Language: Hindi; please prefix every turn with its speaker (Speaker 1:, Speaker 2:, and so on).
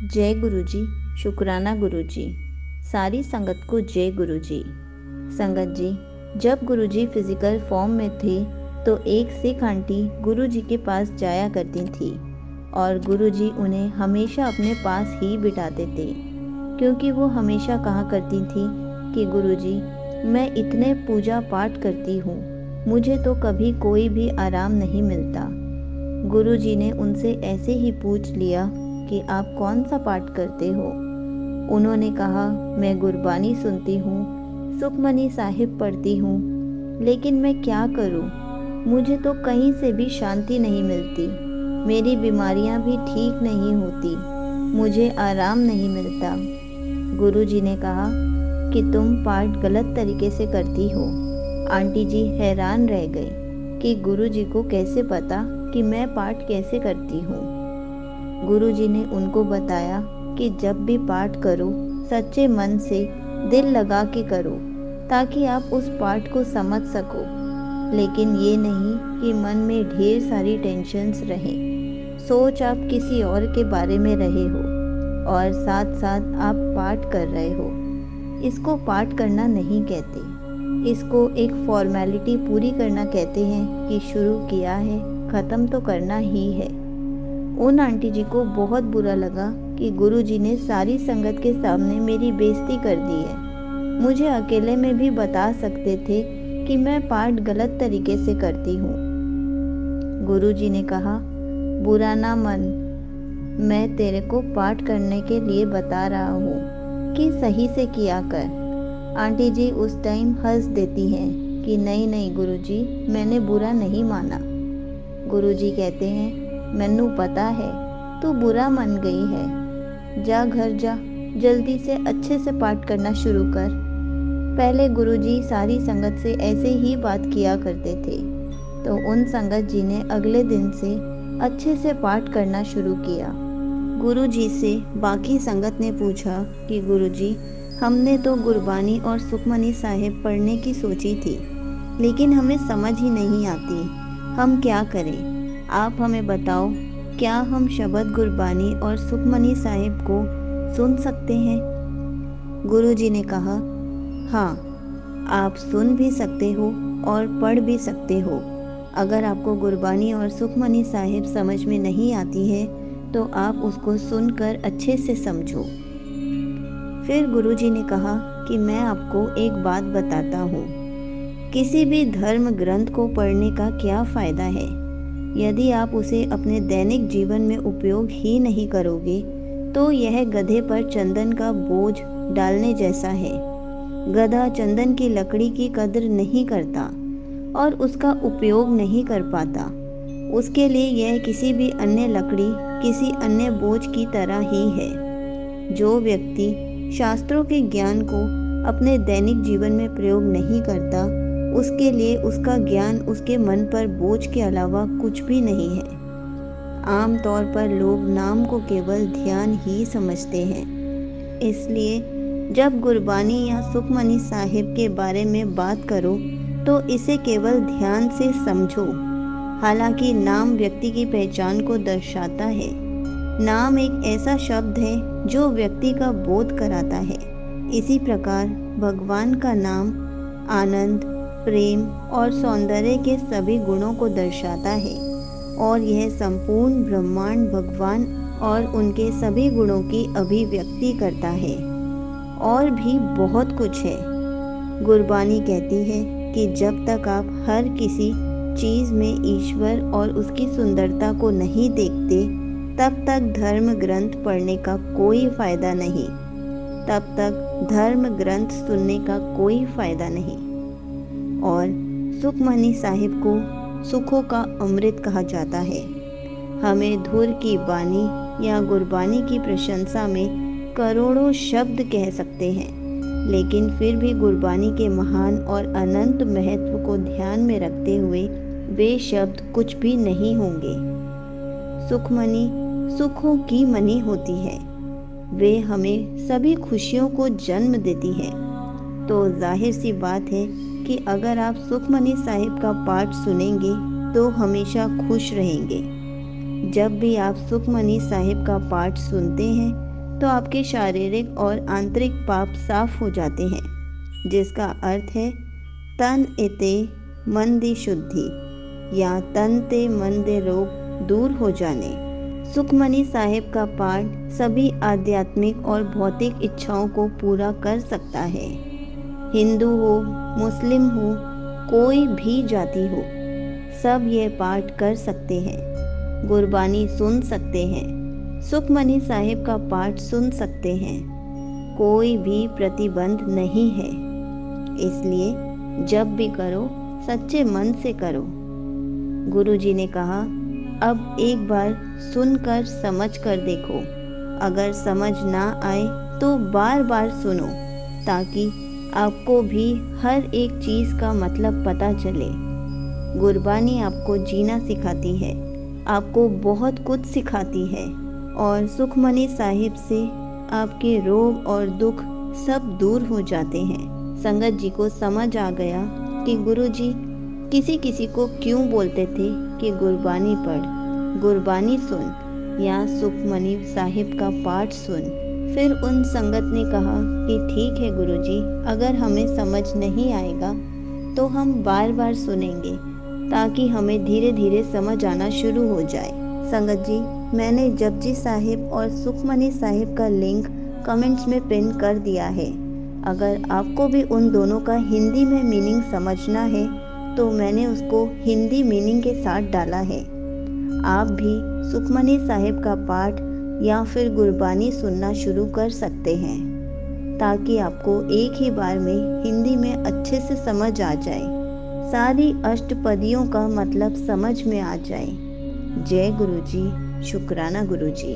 Speaker 1: जय गुरुजी। शुक्राना गुरुजी। सारी संगत को जय गुरुजी। संगत जी, जब गुरुजी फिजिकल फॉर्म में थे तो एक सिख आंटी गुरुजी के पास जाया करती थी और गुरुजी उन्हें हमेशा अपने पास ही बिठाते थे, क्योंकि वो हमेशा कहा करती थी कि गुरुजी, मैं इतने पूजा पाठ करती हूँ, मुझे तो कभी कोई भी आराम नहीं मिलता। गुरुजी ने उनसे ऐसे ही पूछ लिया कि आप कौन सा पाठ करते हो। उन्होंने कहा, मैं गुरबानी सुनती हूँ, सुखमनी साहिब पढ़ती हूँ, लेकिन मैं क्या करूँ, मुझे तो कहीं से भी शांति नहीं मिलती, मेरी बीमारियाँ भी ठीक नहीं होती, मुझे आराम नहीं मिलता। गुरुजी ने कहा कि तुम पाठ गलत तरीके से करती हो। आंटी जी हैरान रह गई कि गुरुजी को कैसे पता कि मैं पाठ कैसे करती हूँ। गुरुजी ने उनको बताया कि जब भी पाठ करो सच्चे मन से दिल लगा के करो, ताकि आप उस पाठ को समझ सको, लेकिन ये नहीं कि मन में ढेर सारी टेंशन्स रहें, सोच आप किसी और के बारे में रहे हो और साथ साथ आप पाठ कर रहे हो। इसको पाठ करना नहीं कहते, इसको एक फॉर्मेलिटी पूरी करना कहते हैं कि शुरू किया है, ख़त्म तो करना ही है। उन आंटी जी को बहुत बुरा लगा कि गुरुजी ने सारी संगत के सामने मेरी बेइज्जती कर दी है। मुझे अकेले में भी बता सकते थे कि मैं पाठ गलत तरीके से करती हूँ। गुरुजी ने कहा, बुरा ना मन, मैं तेरे को पाठ करने के लिए बता रहा हूँ कि सही से किया कर। आंटी जी उस टाइम हंस देती हैं कि नहीं नहीं गुरुजी, मैंने बुरा नहीं माना। गुरुजी कहते हैं, मैनू पता है तू बुरा मन गई है, जा घर जा, जल्दी से अच्छे से पाठ करना शुरू कर। पहले गुरुजी सारी संगत से ऐसे ही बात किया करते थे, तो उन संगत जी ने अगले दिन से अच्छे से पाठ करना शुरू किया। गुरुजी से बाकी संगत ने पूछा कि गुरुजी, हमने तो गुरबानी और सुखमनी साहिब पढ़ने की सोची थी, लेकिन हमें समझ ही नहीं आती, हम क्या करें? आप हमें बताओ, क्या हम शबद गुरबानी और सुखमनी साहिब को सुन सकते हैं? गुरुजी ने कहा, हाँ, आप सुन भी सकते हो और पढ़ भी सकते हो। अगर आपको गुरबानी और सुखमनी साहिब समझ में नहीं आती है तो आप उसको सुनकर अच्छे से समझो। फिर गुरुजी ने कहा कि मैं आपको एक बात बताता हूँ, किसी भी धर्म ग्रंथ को पढ़ने का क्या फ़ायदा है यदि आप उसे अपने दैनिक जीवन में उपयोग ही नहीं करोगे, तो यह गधे पर चंदन का बोझ डालने जैसा है। गधा चंदन की लकड़ी की कदर नहीं करता और उसका उपयोग नहीं कर पाता। उसके लिए यह किसी भी अन्य लकड़ी, किसी अन्य बोझ की तरह ही है। जो व्यक्ति शास्त्रों के ज्ञान को अपने दैनिक जीवन में प्रयोग नहीं करता, उसके लिए उसका ज्ञान उसके मन पर बोझ के अलावा कुछ भी नहीं है। आम तौर पर लोग नाम को केवल ध्यान ही समझते हैं, इसलिए जब गुरबानी या सुखमनी साहिब के बारे में बात करो तो इसे केवल ध्यान से समझो। हालांकि नाम व्यक्ति की पहचान को दर्शाता है। नाम एक ऐसा शब्द है जो व्यक्ति का बोध कराता है। इसी प्रकार भगवान का नाम आनंद, प्रेम और सौंदर्य के सभी गुणों को दर्शाता है और यह संपूर्ण ब्रह्मांड भगवान और उनके सभी गुणों की अभिव्यक्ति करता है। और भी बहुत कुछ है। गुरबानी कहती है कि जब तक आप हर किसी चीज़ में ईश्वर और उसकी सुंदरता को नहीं देखते, तब तक धर्म ग्रंथ पढ़ने का कोई फ़ायदा नहीं, तब तक धर्म ग्रंथ सुनने का कोई फ़ायदा नहीं। और सुखमनी साहिब को सुखों का अमृत कहा जाता है। हमें धुर की बानी या गुरबानी की प्रशंसा में करोड़ों शब्द कह सकते हैं, लेकिन फिर भी गुरबानी के महान और अनंत महत्व को ध्यान में रखते हुए वे शब्द कुछ भी नहीं होंगे। सुखमनी सुखों की मनी होती है, वे हमें सभी खुशियों को जन्म देती है। तो जाहिर सी बात है कि अगर आप सुखमनी साहिब का पाठ सुनेंगे तो हमेशा खुश रहेंगे। जब भी आप सुखमनी साहिब का पाठ सुनते हैं तो आपके शारीरिक और आंतरिक पाप साफ हो जाते हैं, जिसका अर्थ है तन एते मन दी शुद्धि या तन ते मन दे रोग दूर हो जाने। सुखमनी साहिब का पाठ सभी आध्यात्मिक और भौतिक इच्छाओं को पूरा कर सकता है। हिंदू हो, मुस्लिम हो, कोई भी जाति हो, सब ये पाठ कर सकते हैं। गुरबानी सुन सकते हैं, सुखमनी साहिब का पाठ सुन सकते हैं। कोई भी प्रतिबंध नहीं है, इसलिए जब भी करो सच्चे मन से करो। गुरुजी ने कहा, अब एक बार सुनकर समझ कर देखो। अगर समझ ना आए तो बार बार सुनो, ताकि आपको भी हर एक चीज़ का मतलब पता चले। गुरबानी आपको जीना सिखाती है, आपको बहुत कुछ सिखाती है, और सुखमनी साहिब से आपके रोग और दुख सब दूर हो जाते हैं। संगत जी को समझ आ गया कि गुरुजी किसी किसी को क्यों बोलते थे कि गुरबानी पढ़, गुरबानी सुन या सुखमनी साहिब का पाठ सुन। फिर उन संगत ने कहा कि ठीक है गुरुजी, अगर हमें समझ नहीं आएगा तो हम बार बार सुनेंगे, ताकि हमें धीरे धीरे समझ आना शुरू हो जाए। संगत जी, मैंने जपजी साहिब और सुखमनी साहिब का लिंक कमेंट्स में पिन कर दिया है। अगर आपको भी उन दोनों का हिंदी में मीनिंग समझना है तो मैंने उसको हिंदी मीनिंग के साथ डाला है। आप भी सुखमनी साहिब का पाठ या फिर गुरबानी सुनना शुरू कर सकते हैं, ताकि आपको एक ही बार में हिंदी में अच्छे से समझ आ जाए, सारी अष्टपदियों का मतलब समझ में आ जाए। जय गुरुजी, शुक्राना गुरुजी।